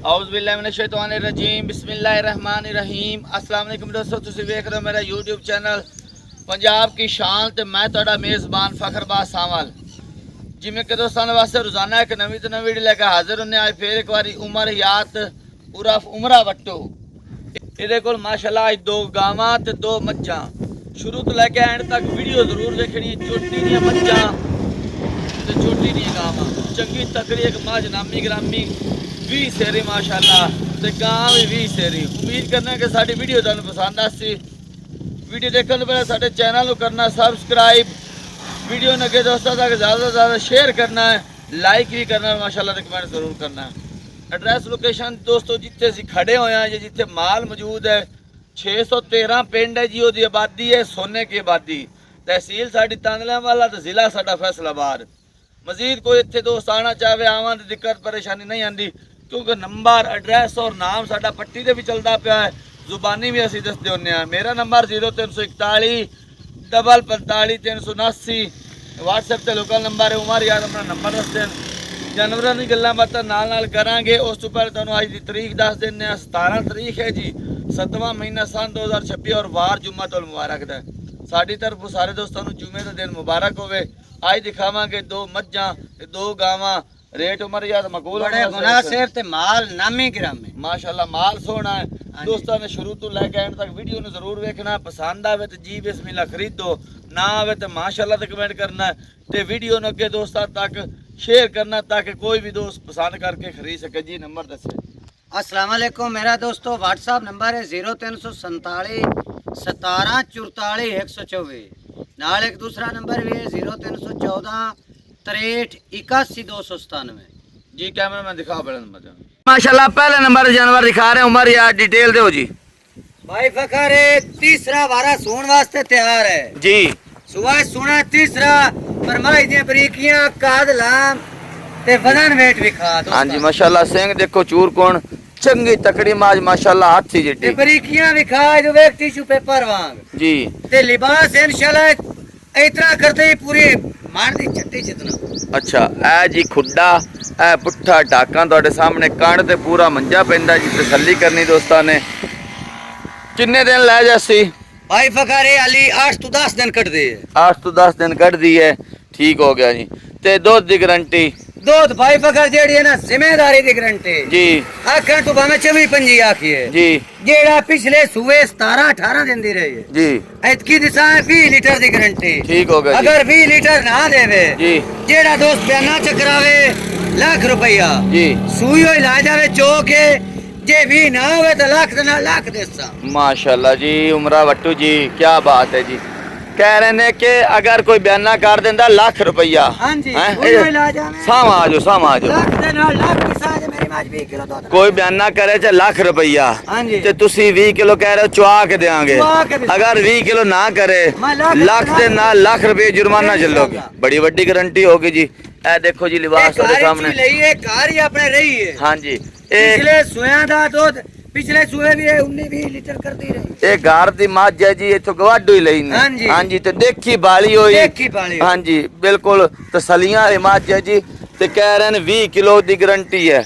औज़ुबिल्लाहिमिनश्शैतानिर्रजीम बिस्मिल्लाहिर्रहमानिर्रहीम। अस्सलाम वालेकुम दोस्तों, तुसीं वेख रहे हो मेरा यूट्यूब चैनल पंजाब की शान ते मैं तुहाडा मेज़बान फखरबाज सावल। जिमें कि दोस्तों वास्ते रोजाना एक नवी तो नवी वीडियो लेकर हाजिर होने आज फिर एक बारी उमर यात उर्फ उमरा वट्टू। इहदे कोल माशाअल्लाह आज 2 गावां ते 2 मज्जां। शुरू तो लैके एंड तक वीडियो जरूर देखनी। चोटी दियां मज्जां ते चोटी दियां गावां, चंगी तकड़ी एक मज नामी ग्रामी 20 सेरी माशाअल्लाह ते गां भी 20 सेरी। उम्मीद करना कि साडी वीडियो तुहानू पसंद आसी। वीडियो देखने तो पहले साडे चैनल को करना सब्सक्राइब, वीडियो ने अगे दोस्तों तक ज़्यादा से ज़्यादा शेयर करना है, लाइक भी करना है माशाअल्लाह, ते कमेंट जरूर करना है। एड्रैस लोकेशन दोस्तों जिथे असीं खड़े होए हैं, जिथे माल मौजूद है 613 पिंड है जी, ओदी आबादी है सोने की आबादी। तहसील साडी तांदलावाला ते जिला साडा फैसलाबाद। मजीद कोई इत्थे दोस्त आना चाहे आवां ते दिक्कत परेशानी नहीं आती, क्योंकि नंबर एड्रैस और नाम साडा पट्टी ते भी चलता पाया है, जुबानी भी असीं दसदे हुंदे हां। मेरा नंबर 0341 45 379। व्हाट्सएप ते लोकल नंबर है। उमर यार अपना नंबर दस देन। जानवरों की गल्लां बातां नाल करांगे। उस तो पहले तुहानू अज दी तारीख दस दिंदे हां। 17 तारीख है जी, 7वां महीना सन 2026 और वार जुम्मतुल मुबारक दा। साडी तरफों सारे दोस्तों नू जुम्मे दा दिन मुबारक होवे। आज दिखावांगे 2 मज्जां ते 2 गावां। रेट उमर यार मकबूल बड़े मुनासिब ते माल नामी ग्रामी माशाअल्लाह माल सोना है। दोस्तों ने शुरू तो लेके एंड तक वीडियो ने जरूर देखना। पसंद आवे तो जी बिस्मिल्लाह खरीदो, ना आवे तो माशाअल्लाह ते कमेंट करना है ते वीडियो ने अगे दोस्तों तक शेयर करना ताकि कोई भी दोस्त पसंद करके खरीद सके। जी नंबर दसे। अस्सलाम वालेकुम मेरा दोस्तों, व्हाट्सअप नंबर है 0347 17 44 124। नाल एक दूसरा नंबर भी है 0314 63 81 297। जी कैमरा मैन दिखाओ पहले नंबर। माशाअल्लाह पहले नंबर जानवर दिखा रहे हैं उमर यार, डिटेल दो जी। भाई फखर है तीसरा वारा सून वास्ते तैयार है जी। सुबह सुना तीसरा फरमाई दी बरीकियां काद लाम ते वजन वेट भी खा। हां जी माशाअल्लाह सिंह देखो चूर कोण चंगी तकड़ी माज माशाअल्लाह हाथी जिट्टी ते बरीकियां भी खा जो वेख टिश्यू पेपर वांग जी। ते लिबास इंशाल्लाह इतना करते ही पूरी मान दी छट्टी जितना। अच्छा ए जी खुड्डा ए पुट्ठा ढाका तुहाडे सामने कण ते पूरा मंजा पैंदा जी। तसल्ली करनी दोस्तां ने। किन्ने दिन लै जासी भाई फकारे अली 8 तो 10 दिन कट दे। 8 तो 10 दिन कट दी है, ठीक हो गया जी। ते दूध दी गारंटी दूध भाई फकर जेड़ी है ना जिम्मेदारी दी गारंटी जी। आखन तो भावे 24 25 आखी है जी। जेड़ा पिछले सुबह 17 18 दिन दी रही है जी। इतकी दिशा 20 लीटर दी गारंटी, ठीक हो गया जी। अगर 20 लीटर ना देवे जी, जेड़ा दोस्त बयाना चकरावे लाख रुपया जी। सुई हो ला जावे चौके जे भी ना होवे तो लाख दे ना लाख देसा। माशाल्लाह जी उमरा वट्टू जी क्या बात है जी। कह रहे ने कि अगर कोई बयाना कर देंदा लाख रुपया। हां जी सुई हो ला जावे सामा आ जाओ सामा आ जाओ। लाख दे ना लाख की साज मेरी माज 20 किलो दूध कोई बयाना करे च लाख रुपया हां जी ते तुसी 20 किलो कह रहे हो चुआ के देंगे। अगर 20 किलो ना करे लाख दे ना लाख रुपये जुर्माना चलोगे। बड़ी बड़ी गारंटी होगी जी। ए देखो जी लिबास ਤੁਹਾਡੇ सामने ਲਈ ਹੈ ਕਾਰ ਹੀ ਆਪਣੇ ਰਹੀ है। हां जी पिछले सुया दा दूध पिछले सुए भी 19 20 लीटर करती रही। ਇਹ ਘਰ ਦੀ ਮੱਝ ਹੈ ਜੀ, ਇੱਥੋਂ ਗਵਾਡੂ ਹੀ ਲਈ ਨੇ। ਹਾਂਜੀ। ਹਾਂਜੀ ਤੇ ਦੇਖੀ ਬਾਲੀ ਹੋਈ। ਦੇਖੀ ਬਾਲੀ। ਹਾਂਜੀ ਬਿਲਕੁਲ ਤਸਲੀਆਂ ਵਾਲੀ ਮੱਝ ਹੈ ਜੀ ਤੇ ਕਹਿ ਰਹੇ ਨੇ 20 ਕਿਲੋ ਦੀ ਗਾਰੰਟੀ ਹੈ।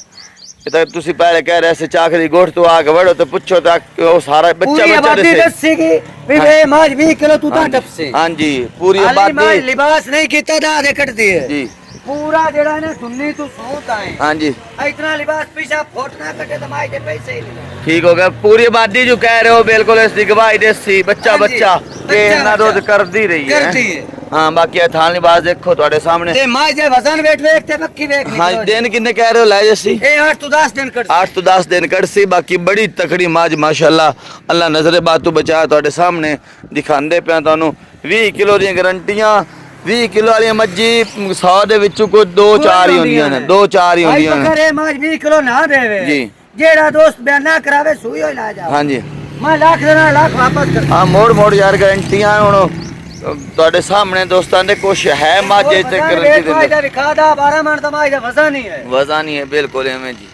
ਇਹ ਤਾਂ ਤੁਸੀਂ ਪਹਿਲੇ ਕਹਿ ਰਹੇ ਸੀ ਚਾਕ ਦੀ ਗੋਠ ਤੋਂ ਆ ਕੇ ਵੜੋ ਤੇ ਪੁੱਛੋ ਤਾਂ ਉਹ ਸਾਰਾ ਬੱਚਾ ਬੱਚਾ ਦੱਸੇਗੀ ਵੀ ਵੇ ਮੱਝ 20 ਕਿਲੋ ਤੂੰ ਤਾਂ ਟੱਪਸੇ। ਹਾਂਜੀ ਪੂਰੀ ਆਬਾਦੀ ਆਬਾਦੀ ਲਿਬਾਸ ਨਹੀਂ ਕੀਤਾ ਦਾ ਦੇ ਕੱਟਦੀ ਹੈ ਜੀ। पूरा जेड़ा ने सुन्नी तू सोत आए। हाँ जी इतना लिबास पीछा फोट ना कटे तो माई दे पैसे ही नहीं। ठीक हो गया। पूरी आबादी जो कह रहे हो बिल्कुल इसकी गवाही देसी बच्चा बच्चा के ना दूध करदी रही है। हां बाकी थान लिबास देखो ਤੁਹਾਡੇ सामने ते माई दे वजन वेट वेख ते मक्की वेख। हां दिन कितने कह रहे हो लै जसी ए 8 तो 10 दिन कट 8 तो 10 दिन कट सी। बाकी बड़ी तकड़ी माज माशाअल्लाह अल्लाह नजरे बात तो बचा ਤੁਹਾਡੇ सामने दिखांदे पिया ਤੁਹਾਨੂੰ 20 किलो दी गारंटियां। 20 किलो वाली मज्जी 100 ਦੇ ਵਿੱਚੋਂ ਕੋਈ 2-4 ਹੀ ਹੁੰਦੀਆਂ ਨੇ 2-4 ਹੀ ਹੁੰਦੀਆਂ ਨੇ। अरे माज 20 किलो ना देवे जी जेड़ा दोस्त बयाना करावे सुई हो ला जा। हां जी मैं लाख देना लाख वापस कर। हां मोड़ यार गारंटियां ਹੁਣ ਤੁਹਾਡੇ ਸਾਹਮਣੇ ਦੋਸਤਾਂ ਦੇ ਕੁਛ ਹੈ ਮਾਝੇ ਤੇ ਗਾਰੰਟੀ ਦਿੰਦੇ। ਮਾਝਾ ਵਿਖਾ ਦਾ 12 ਮਣ ਦਾ ਮਾਝਾ ਵਜ਼ਨ ਨਹੀਂ ਹੈ। ਵਜ਼ਨ ਨਹੀਂ ਹੈ ਬਿਲਕੁਲ ਐਵੇਂ ਜੀ।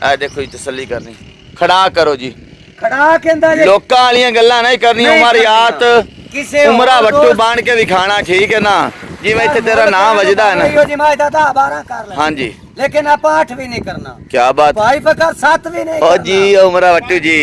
ਇਹ ਦੇਖੋ ਜੀ ਤਸੱਲੀ ਕਰਨੀ ਖੜਾ ਕਰੋ ਜੀ। ਖੜਾ ਕਹਿੰਦਾ ਜੀ ਲੋਕਾਂ ਵਾਲੀਆਂ ਗੱਲਾਂ ਨਹੀਂ ਕਰਨੀਆਂ। ਉਮਰ ਯਾਤ ਕਿਸੇ ਉਮਰਾ ਵੱਟੂ ਬਾਣ ਕੇ ਦਿਖਾਣਾ ਠੀਕ ਹੈ ਨਾ। ਜਿਵੇਂ ਇੱਥੇ ਤੇਰਾ ਨਾਮ ਵੱਜਦਾ ਹੈ ਨਾ। ਜੀ ਮਾਝਾ ਦਾ 12 ਕਰ ਲੈ। ਹਾਂਜੀ लेकिन आप 8 भी नहीं करना। क्या बात। भाई फकर 7 भी नहीं ओ करना। जी उमरा वट्टू जी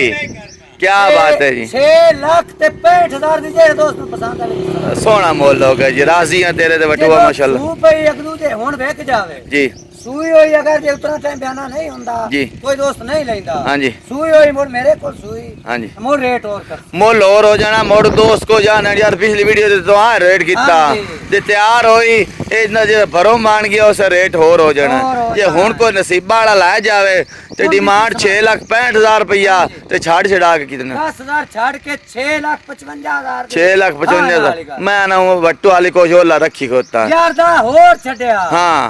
क्या बात है जी। 6,65,000 दी जेड़े दोस्त ਨੂੰ ਪਸੰਦ ਆਵੇ सोना मोल हो गया जी। राजी हैं तेरे ते वटुआ माशाल्लाह ਸੂ ਪਈ ਇੱਕ ਦੂਜੇ ਹੁਣ ਵੇਖ ਜਾਵੇ जी। ਸੂਈ ਹੋਈ ਅਗਰ ਜੇ ਉਤਨਾ ਟਾਈਮ ਬਿਆਨਾ ਨਹੀਂ ਹੁੰਦਾ जी। ਕੋਈ ਦੋਸਤ ਨਹੀਂ ਲੈਂਦਾ। ਹਾਂਜੀ। ਸੂਈ ਹੋਈ ਮੁੜ ਮੇਰੇ ਕੋਲ ਸੂਈ ਹਾਂਜੀ ਮੁੜ ਰੇਟ ਹੋਰ ਕਰ मोल और हो जाना मोड़ दोस्त को जाना यार पिछली वीडियो ते तो आ रेट किता हाँ जी। जे तैयार होई इतना जे भरो मान गया उस रेट और हो जाना और हो जे जाना। हुन कोई नसीबा वाला ला जावे ते और भी डिमांड कुछ 6,65,000 रुपया हाँ जी। ते छाड़ छड़ा के कितना 10,000 छाड़ के 6,55,000 6,55,000 मैं ना वट्टू वाली को झोला रखी खोता यार ਦਾ ਹੋਰ ਛੱਡਿਆ हाँ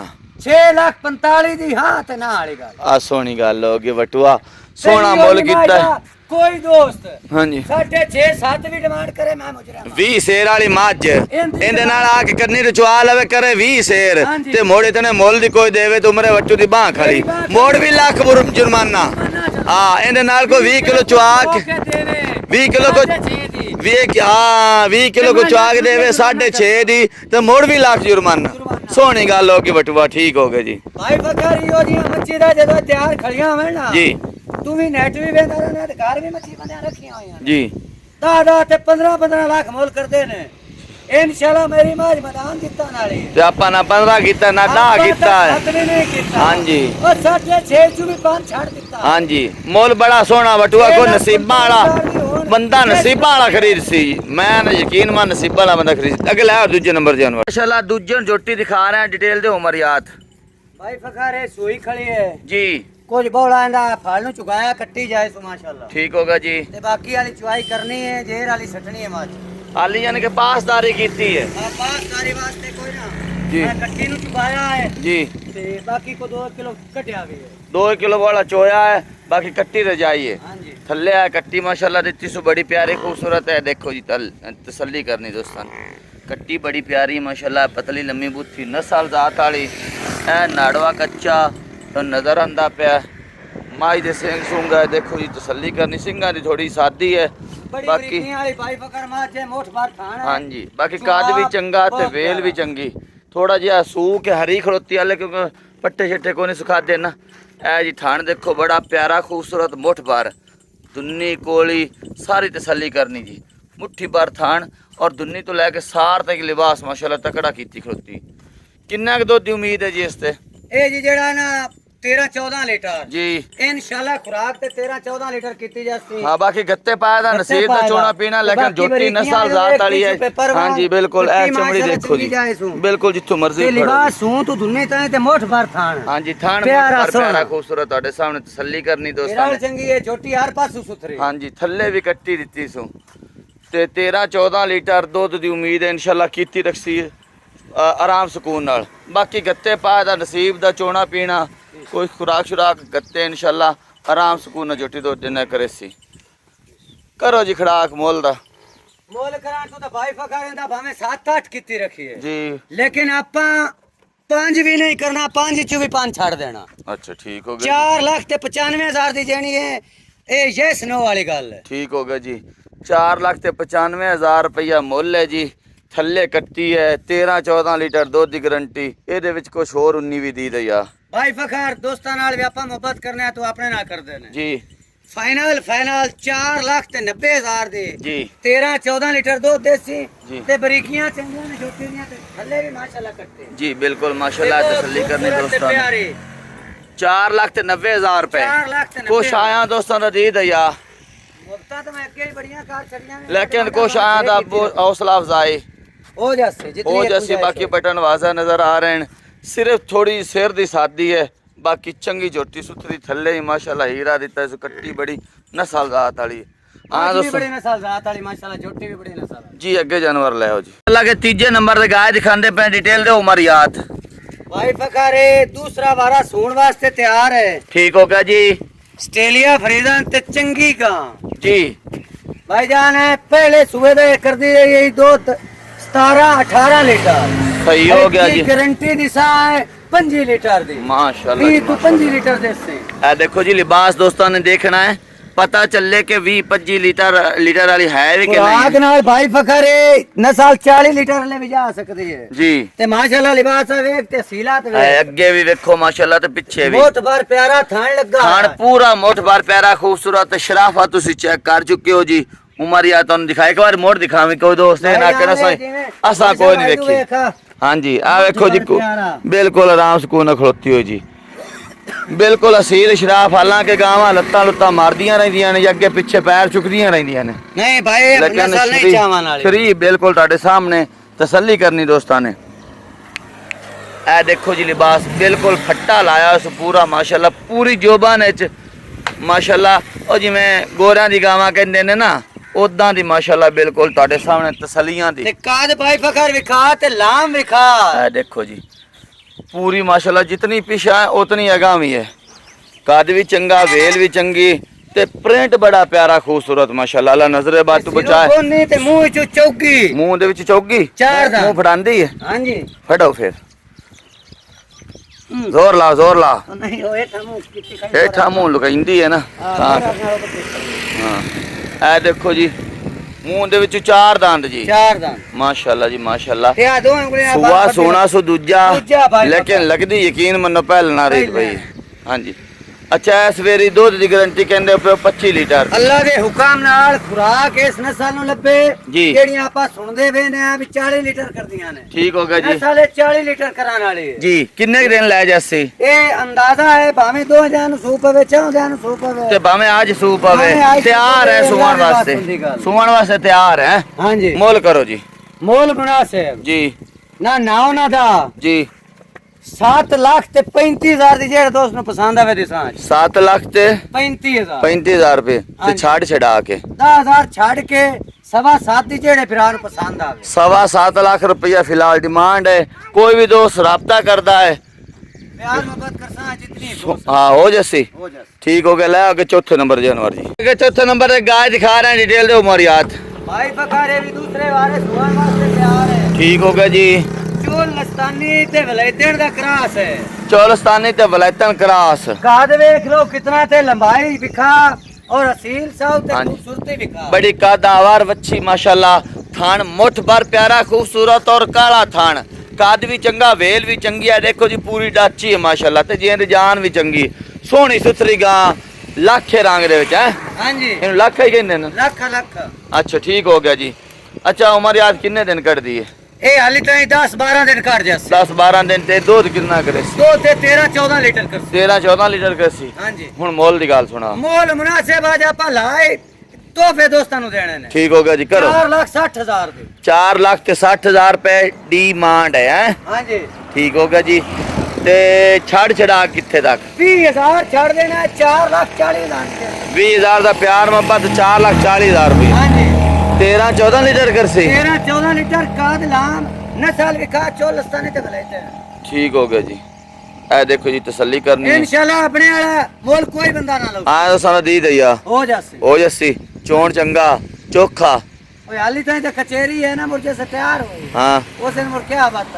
6,45,000 ਦੀ ਹਾਂ ਤੇ ਨਾ ਵਾਲੀ ਗੱਲ आ सोनी गल हो गई वटुआ सोना तेरी मोल होनी किता माजा, कोई दोस्त हाँ जी 6.5-7 ਵੀ ਡਿਮਾਂਡ ਕਰੇ ਮੈਂ ਮੁਜਰਾ 20 शेर वाली मझ ਇਹਦੀ ਇਹਦੇ ਨਾਲ ਆ ਕੇ ਕਰਨੀ ਰਚਵਾ ਲਵੇ ਕਰੇ 20 शेर ਹਾਂਜੀ। ਤੇ ਮੋੜੇ ਤਨੇ ਮੁੱਲ ਦੀ ਕੋਈ ਦੇਵੇ ਤੇ ਉਮਰੇ ਵੱਟੂ ਦੀ ਬਾਹ ਖੜੀ ਮੇਰੀ ਬਾਂਹ ਮੋੜ ਵੀ ਲੱਖ ਜੁਰਮਾਨਾ ਹਾਂ ਇਹਦੇ ਨਾਲ ਕੋਈ 20 ਕਿਲੋ ਚੁਆ ਕੇ ਦੇਵੇ 20 ਕਿਲੋ ਕੋ 20 ਕਿਲੋ ਕੋ ਚੁਆ ਕੇ ਦੇਵੇ 6.5 ਦੀ ਤੇ ਮੋੜ ਵੀ ਲੱਖ ਜੁਰਮਾਨਾ ਸੋਹਣੀ ਗੱਲ ਹੋ ਗਈ ਵਟੂਆ ਠੀਕ ਹੋ ਗਿਆ ਜੀ ਭਾਈ ਫਕਰੀ ਹੋ ਦੀਆਂ ਮੱਛੀ ਦਾ ਜਦੋਂ ਤਿਆਰ ਖੜੀਆਂ ਹੋਵੇ ਨਾ ਜੀ ਤੂੰ ਵੀ ਨੈਟ ਵੀ ਵੇਂਦਾ ਰਹਿਣਾ ਤੇ ਘਰ ਵੀ ਮੱਛੀ ਬੰਦਿਆਂ ਰੱਖੀਆਂ ਹੋਈਆਂ ਜੀ 10 ਤੇ 15 ਲੱਖ ਮੁੱਲ ਕਰਦੇ ਨੇ ਇਨਸ਼ਾਅੱਲਾ ਮੇਰੀ ਮਾਜ ਮੈਦਾਨ ਦਿੱਤਾ ਨਾਲੇ ਤੇ ਆਪਾਂ ਨਾ 15 ਕੀਤਾ ਨਾ 10 ਕੀਤਾ ਨਹੀਂ ਕੀਤਾ ਹਾਂਜੀ ਉਹ 6.5 ਚੂ ਵੀ 5 ਛੱਡ ਦਿੱਤਾ ਹਾਂਜੀ ਮੁੱਲ ਬੜਾ ਸੋਹਣਾ ਵਟੂਆ ਕੋ ਨਸੀਬਾਂ ਵਾਲਾ ਬੰਦਾ ਨਸੀਬਾਂ ਵਾਲਾ ਖਰੀਦ ਸੀ ਮੈਂ ਨਾ ਯਕੀਨ ਮੰਨ ਨਸੀਬਾਂ ਵਾਲਾ ਬੰਦਾ ਖਰੀਦ ਅਗੇ ਲੈ ਦੂਜੇ ਨੰਬਰ ਜਾਨਵਰ ਮਾਸ਼ਾਅੱਲਾ ਦੂਜੇ ਜੋਟੀ ਦਿਖਾ ਰਹੇ ਆ ਡਿਟੇਲ ਦੇ ਉਮਰ ਯਾਦ ਭਾਈ ਫਕਰ ਇਹ ਸੂਈ ਖੜੀ ਹੈ ਜੀ ਕੁਝ ਬੋਲਾ ਇਹਦਾ ਫਲ ਨੂੰ ਚੁਗਾਇਆ ਕੱਟੀ ਜਾਏ ਸੋ ਮਾਸ਼ਾਅੱਲਾ ਠੀਕ ਹੋਗਾ ਜੀ ਤੇ ਬਾਕੀ ਵਾਲੀ ਚੁਆਈ ਕਰਨੀ ਹੈ ਜੇਰ ਵਾਲੀ ਸੱਟਣੀ ਹੈ ਮਾਜ ਹਾਲੀ ਯਾਨੀ ਕਿ ਪਾਸਦਾਰੀ ਕੀਤੀ ਹੈ ਆ ਪਾਸ ਤਾਰੀ ਵਾਸਤੇ ਕੋਈ ਨਾ ਜੀ। ਮੈਂ ਕੱਟੀ ਨੂੰ ਚੁਗਾਇਆ ਹੈ ਜੀ ਤੇ ਬਾਕੀ ਕੋ 2 ਕਿਲੋ ਕਟਿਆ ਵੀ ਹੈ 2 ਕਿਲੋ वाला चोया है बाकी कट्टी रजाई है ਹਾਂਜੀ थल्ले है कट्टी माशाल्लाह दित्ती सो बड़ी प्यारी खूबसूरत है देखो जी तसल्ली करनी दोस्तन कट्टी बड़ी प्यारी माशाल्लाह पतली लम्मी बुत्थी नस्ल जात वाली ए नाड़वा कच्चा तो नजर आंदा पिया माई दे सिंग सूंगा देखो जी तसल्ली करनी सिंगा दी थोड़ी सादी है ਬੜੀ बाकी ਬਰੀਕੀਆਂ ਵਾਲੀ ਭਾਈ ਫਕਰ ਮਾਜ ਜੇ ਮੋਠ ਬਾਰ ਖਾਣਾ हाँ जी बाकी कद भी चंगा ते वेल भी चंगी थोड़ा जिहा सूक है हरी खड़ोती वाले क्योंकि पट्टे छट्टे को नहीं सुखा देना ए जी थान देखो बड़ा प्यारा खूबसूरत मुठ बार दुन्नी कोली सारी तसल्ली करनी जी मुट्ठी बार थान और दुन्नी तो लैके सार तक लिबास माशाल्लाह तकड़ा कीती खड़ोती किन्ना क दुध दी उम्मीद है जी इस ते ਇਹ ਜੀ ਜਿਹੜਾ ਨਾ 13-14 ਲੀਟਰ जी ਇਨਸ਼ਾਅੱਲਾ ਖੁਰਾਕ ਤੇ 13-14 ਲੀਟਰ ਕੀਤੀ ਜਾਸੀ हाँ बाकी गत्ते पाया था गत्ते नसीब दा पाया चोना दा। पीना बाकी लेकिन जोटी बरीकियां नस्ल जो जात एक वाली है पीछे पेपर हाँ जी बिल्कुल पट्टी ऐ चमड़ी माशाल्लाह देखो चंगी जाए सू। जी बिल्कुल जिथों मर्जी ਤੇ खड़ो। ਲਿਬਾਸ ਸੂ ਤੂੰ ਦੁੰਨੇ ਤਾਂ ਤੇ ਮੋਠ ਬਾਰ ਥਾਣ हाँ जी थान प्यारा पर सोना। प्यारा खूबसूरत ਤੁਹਾਡੇ ਸਾਹਮਣੇ ਤਸੱਲੀ ਕਰਨੀ ਦੋਸਤਾਂ ਵਿਰਾਲ ਨੇ ਚੰਗੀ ਹੈ ਛੋਟੀ ਹਰ ਪਾਸੋਂ ਸੁਥਰੀ हाँ जी ਥੱਲੇ ਵੀ ਕੱਟੀ ਦਿੱਤੀ ਸੋ ਤੇ 13-14 ਲੀਟਰ ਦੁੱਧ ਦੀ ਉਮੀਦ ਹੈ ਇਨਸ਼ਾਅੱਲਾ ਕੀਤੀ ਰੱਖੀ ਆਰਾਮ ਸਕੂਨ ਨਾਲ ਬਾਕੀ ਗੱਤੇ ਪਾਇਆ ਦਾ ਨਸੀਬ ਦਾ ਚੋਣਾ ਪੀਣਾ ਕੋਈ ਖੁਰਾਕ ਸ਼ੁਰਾਕ ਗੱਤੇ ਇਨਸ਼ਾਅੱਲਾ ਆਰਾਮ ਸਕੂਨ ਨਾਲ ਜੋਟੀ ਦੁੱਧ ਦੇਣਾ ਕਰੇ ਸੀ ਕਰੋ ਜੀ ਖੜਾਕ ਮੁੱਲ ਦਾ ਮੁੱਲ ਕਰਾਂ ਤੂੰ ਤਾਂ ਭਾਈ ਫਕਰ ਦਾ ਭਾਵੇਂ 7-8 ਕੀਤੀ ਰੱਖੀ ਹੈ ਜੀ ਲੇਕਿਨ ਆਪਾਂ 5 ਵੀ ਨਹੀਂ ਕਰਨਾ 5 ਚ ਵੀ 5 ਛੱਡ ਦੇਣਾ ਅੱਛਾ ਠੀਕ ਹੋ ਗਿਆ 4,95,000 ਦੀ ਦੇਣੀ ਹੈ ਇਹ ਯੈਸ ਨੋ ਵਾਲੀ ਗੱਲ ਹੈ ਠੀਕ ਹੋ ਗਿਆ ਜੀ 4,95,000 ਰੁਪਇਆ ਮੁੱਲ ਹੈ ਜੀ ਥੱਲੇ ਕੱਟੀ ਹੈ 13-14 ਲੀਟਰ ਦੁੱਧ ਦੀ ਗਰੰਟੀ ਇਹਦੇ ਵਿੱਚ ਕੁਝ ਹੋਰ 19 ਵੀ ਦੀ ਦਈਆ ਭਾਈ ਫਖਰ ਦੋਸਤਾਂ ਨਾਲ ਵੀ ਆਪਾਂ ਮੁਹੱਬਤ ਕਰਨੇ ਆ ਤੂੰ ਆਪਣੇ ਨਾਲ ਕਰਦੇ ਨੇ ਜੀ ਫਾਈਨਲ 4,90,000 ਦੇ ਜੀ 13-14 ਲੀਟਰ ਦੁੱਧ ਦੇਸੀ ਜੀ। ਤੇ ਬਰੀਕੀਆਂ ਚੰਗੀਆਂ ਨੇ ਛੋਟੀ ਦੀਆਂ ਤੇ ਥੱਲੇ ਵੀ ਮਾਸ਼ਾਅੱਲਾ ਕੱਟੇ ਜੀ ਬਿਲਕੁਲ ਮਾਸ਼ਾਅੱਲਾ ਤਸੱਲੀ ਕਰਨੀ ਦੋਸਤਾਂ ਨੂੰ। ਪਿਆਰੇ 4,90,000 ਰੁਪਏ 4,90,000 ਕੁਛ ਆਇਆ ਦੋਸਤਾਂ ਦਾ ਦੀ ਦਈਆ ਮੁਫਤਾ ਤਾਂ ਮੈਂ ਅੱਗੇ ਹੀ ਬੜੀਆਂ ਕਾਰ ਛੜੀਆਂ ਨੇ लेकिन कुछ आया था हौसला अफजाई ਹੋ ਜਾਸੇ ਜਿਤਨੀ हो जैसे बाकी बटन वाजा नजर आ रहे हैं सिर्फ थोड़ी सिर दी सादी है बाकी चंगी झोटी सुथरी थल्ले ही माशाल्लाह हीरा दिता है कट्टी बड़ी नस्ल जात वाली हाँ ਵੀ दोस्तों ਬੜੀ ਨਸਲ ਜ਼ਾਤ ਵਾਲੀ ਮਾਸ਼ਾਅੱਲਾ ਛੋਟੀ ਵੀ ਬੜੀ ਨਸਲ ਹੈ जी अगे जानवर ले आओ जी अल्लाह के तीजे नंबर ते गाय दिखांदे पे डिटेल दे उमर याद ਭਾਈ ਫਖਰ ਇਹ ਦੂਸਰਾ ਵਾਰਾ ਸੂਣ ਵਾਸਤੇ ਤਿਆਰ ਹੈ ठीक हो गया जी ਆਸਟ੍ਰੇਲੀਆ ਫਰੀਦਨ ਤੇ ਚੰਗੀ ਗਾਂ जी भाईजान है पहले सुबह दे कर दी यही दो 17-18 लीटर सही हो गया जी गारंटी दिशा है 5 लीटर दी माशाल्लाह जी, तू 5 लीटर दे से ए देखो जी लिबास दोस्तों ने देखना है ਪਤਾ ਚੱਲੇ ਕਿ 20-25 ਲੀਟਰ ਵਾਲੀ ਹੈ ਵੀ ਕਿ खुराक ਨਹੀਂ नाल भाई फखर है नस्ल 40 लीटर ले भी जा सकती है ਜੀ ते माशाल्लाह लिबास वेख ते सीलात ਐ वेख ਅੱਗੇ ਵੀ ਵੇਖੋ ਮਾਸ਼ਾਅੱਲਾ ਤੇ ਪਿੱਛੇ ਵੀ बहुत बार प्यारा थान लगा ਖਾਣ ਪੂਰਾ ਮੁੱਠ ਭਰ ਪਿਆਰਾ ਖੂਬਸੂਰਤ ਸ਼ਰਾਫਾ ਤੁਸੀਂ ਚੈੱਕ ਕਰ ਚੁੱਕੇ ਹੋ ਜੀ ਉਮਰ ਯਾ ਤੁਹਾਨੂੰ ਦਿਖਾਏ ਇੱਕ ਵਾਰ ਮੋੜ ਦਿਖਾਵੇਂ ਕੋਈ ਦੋਸਤ ਨੇ ਨਾ ਕਹਿਣਾ ਸਹੀ ਅਸਾਂ ਕੋਈ ਨਹੀਂ ਵੇਖੀ ਹਾਂਜੀ ਆ ਵੇਖੋ ਜੀ ਬਿਲਕੁਲ ਆਰਾਮ ਸਕੂਨ ਨਾਲ ਖਲੋਤੀ ਹੋ ਜੀ ਬਿਲਕੁਲ ਅਸੀਲ ਸ਼ਰਾਫ ਹਾਲਾਂਕਿ ਗਾਵਾਂ ਲੱਤਾਂ ਲੁੱਤਾਂ ਮਾਰਦੀਆਂ ਰਹਿੰਦੀਆਂ ਨੇ ਜਾਂ ਅੱਗੇ ਪਿੱਛੇ ਪੈਰ ਚੁੱਕਦੀਆਂ ਰਹਿੰਦੀਆਂ ਨੇ नहीं भाई नस्ल नहीं चावन वाली ਸ਼ਰੀ ਬਿਲਕੁਲ ਤੁਹਾਡੇ ਸਾਹਮਣੇ ਤਸੱਲੀ ਕਰਨੀ ਦੋਸਤਾਂ ਨੇ ਇਹ ਦੇਖੋ ਜੀ ਲਿਬਾਸ ਬਿਲਕੁਲ ਫੱਟਾ ਲਾਇਆ ਉਸ ਪੂਰਾ ਮਾਸ਼ਾਅੱਲਾ ਪੂਰੀ ਜੋਬਾਨ ਵਿੱਚ ਮਾਸ਼ਾਅੱਲਾ ਉਹ ਜਿਵੇਂ ਗੋਰਿਆਂ ਦੀ ਗਾਵਾਂ ਕਹਿੰਦੇ ਨੇ ਨਾ ਉਦਾਂ ਦੀ ਮਾਸ਼ਾਅੱਲਾ ਬਿਲਕੁਲ ਤੁਹਾਡੇ ਸਾਹਮਣੇ ਤਸੱਲੀਆਂ ਦੀ ते काद भाई फखर विखा ते लाम विखा ਇਹ ਦੇਖੋ ਜੀ ਪੂਰੀ ਮਾਸ਼ਾਅੱਲਾ ਜਿਤਨੀ ਪਿਛਾ ਹੈ ਉਤਨੀ ਅਗਾਂਹ ਵੀ ਹੈ ਕੱਦ ਵੀ ਚੰਗਾ ਵੇਲ ਵੀ ਚੰਗੀ ਤੇ ਪ੍ਰਿੰਟ ਬੜਾ ਪਿਆਰਾ ਖੂਬਸੂਰਤ ਮਾਸ਼ਾਅੱਲਾ ਅੱਲਾ ਨਜ਼ਰੇ ਬਾਤ ਤੋਂ ਬਚਾਏ कोनी ते मुंह चो चौकी ਮੂੰਹ ਦੇ ਵਿੱਚ ਚੌਗੀ ਚਾਰ ਦਾ ਮੂੰਹ ਫੜਾਂਦੀ ਹੈ हां जी ਫੜੋ ਫਿਰ ਜ਼ੋਰ ਲਾ नहीं ओए थमु कितनी खाई ਹੇਠਾਂ ਮੂੰਹ ਲੁਕਾਈਂਦੀ ਹੈ ਨਾ ਤਾਂ ਹਾਂ ਇਹ ਦੇਖੋ ਜੀ ਮੂੰਹ ਦੇ ਵਿੱਚ ਚਾਰ ਦੰਦ ਜੀ चार दान ਮਾਸ਼ਾਅੱਲਾ ਜੀ ਮਾਸ਼ਾਅੱਲਾ ते आ दो उंगलियां ਸੁਆ ਸੋਨਾ ਸੋ ਦੂਜਾ ਦੂਜਾ ਭਾਈ ਲੇਕਿਨ ਲੱਗਦੀ ਯਕੀਨ ਮੰਨੋ ਪਹਿਲ ਨਾ ਰਹੀ ਬਈ ਹਾਂਜੀ ਅੱਛਾ ਇਸ ਵੇਰੀ ਦੁੱਧ ਦੀ ਗਾਰੰਟੀ ਕਹਿੰਦੇ ਪਏ 25 ਲੀਟਰ अल्लाह दे हुक्म नाल खुराक इस नस्ल नु लब्बे जी। जेड़ियां आपा सुनदे वे ने आ भी 40 लीटर करदियां ने ਠੀਕ ਹੋ ਗਿਆ ਜੀ नस्ल 40 लीटर कराने वाली है ਜੀ ਕਿੰਨੇ ਕੁ ਦਿਨ ਲੈ ਜਾਸੀ ए अंदाजा है भाਵੇਂ दो जान सूप पवे चाहो जान सूप पवे ਤੇ ਭਾਵੇਂ ਅੱਜ ਸੂਪ ਆਵੇ ਭਾਵੇਂ ਅੱਜ ਤਿਆਰ ਹੈ ਸੂਪ ਸੁਵਣ ਆਵੇ, ਵਾਸਤੇ ਬਾਤ ਹੁੰਦੀ ਗੱਲ। ਸੁਵਣ ਵਾਸਤੇ ਤਿਆਰ ਹੈ हां जी ਮੁੱਲ ਕਰੋ ਜੀ मोल मुनासिब ਜੀ ना नाव ना दा ਜੀ 7 लाख ते 35000 दी जेड़ा दोस्त नु पसंद आवे दिसां 7 ਲੱਖ ਤੇ 35000 35000 ਰੁਪਏ ਤੇ ਹਾਂਜੀ। ਛੱਡ ਛਡਾ ਕੇ 10000 ਛੱਡ ਕੇ 7.5 दी जेड़े फिरार पसंद आवे 7.25 ਲੱਖ ਰੁਪया फिलहाल डिमांड है कोई भी दोस्त राब्ता करता है प्यार मोहब्बत करसा जितनी दोस्त हाँ हो जैसी हो जाए ठीक हो गया ले आगे चौथे नंबर जानवर जी आगे चौथे नंबर पे गाय दिखा रहे हैं डिटेल दो उमर याद भाई पकारे भी दूसरे वाले सुवन वास्ते तैयार है ठीक हो गया जी चोल लस्तानी ते वलैतेन दा क्रास है चौलस्तानी ते वलैतन क्रास काद देख लो कितना ते लंबाई बिखा और असील साहब ते हाँ जी। खूबसूरती बिखा बड़ी कादावार बच्ची माशाल्लाह थान मुठ भर प्यारा खूबसूरत और काला थान काद भी चंगा वेल भी चंगी है देखो जी पूरी डाची है माशाल्लाह ते जेंद जान भी चंगी सोहनी सुथरी गां लाखे रंग दे विच है हां जी इन्हू लाखा ही कहंदे ने लख लख अच्छा ठीक हो गया जी अच्छा उमर याद किन्ने दिन कट दी है ए हाली ताई 10 12 दिन काट जैसे 10-12 दिन ते दूध कितना करे सी दो ते 13 14 लीटर कर 13-14 लीटर करे सी हां जी ਹੁਣ ਮੁੱਲ ਦੀ ਗੱਲ ਸੁਣਾ मोल मुनासिब आज आपा लाए तोहफे दोस्तां नु देने ने ठीक हो गया जी करो 4,60,000 दे 4,60,000 रुपए डिमांड है हैं? हां जी ठीक हो गया जी ਤੇ ਛੱਡ ਛੜਾ ਕਿੱਥੇ ਤੱਕ 20000 ਛੱਡ ਦੇਣਾ 4,40,000 ਦੇ 20000 ਦਾ ਪਿਆਰ ਮੁਹੱਬਤ 4,40,000 ਰੁਪਏ हां जी 13-14 ਲੀਟਰ ਕਰ ਸੀ 13 14 लीटर काद लाम नस्ल विखा चोलस्तानी ते वलैते ठीक हो गया जी ਇਹ ਦੇਖੋ ਜੀ ਤਸੱਲੀ ਕਰਨੀ ਹੈ इंशाल्लाह अपने वाला मोल कोई बंदा ना लो ਆ ਸਾਨੂੰ ਦੀ ਦਈਆ हो जासे ਹੋ ਜੱਸੀ ਚੋਣ ਚੰਗਾ ਚੋਖਾ ओए हाली ताई ते कचेरी है ना मुर्जे से तैयार हो ਹਾਂ उसे मुर क्या बात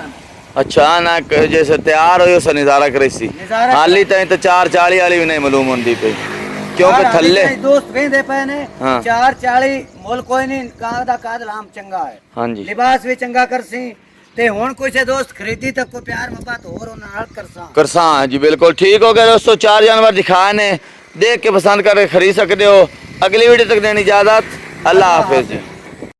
अच्छा ना जैसे तैयार हो उसे नजारा करे सी नजारा हाली ताई तो 440 वाली भी नहीं मालूम होंदी पई क्योंकि थल्ले दोस्त कहंदे पे ने हाँ। 440 मोल कोई नहीं कादा काद लाम चंगा है हाँ जी लिबास भी चंगा करसी ते हुन कोई से दोस्त खरीदी तक को प्यार मोहब्बत और उन नाल करसा करसा जी बिल्कुल ठीक हो गया दोस्तों 4 जानवर दिखाए ने देख के पसंद करके खरीद सकते हो अगली वीडियो तक देनी इजाजत अल्लाह हाफिज जी।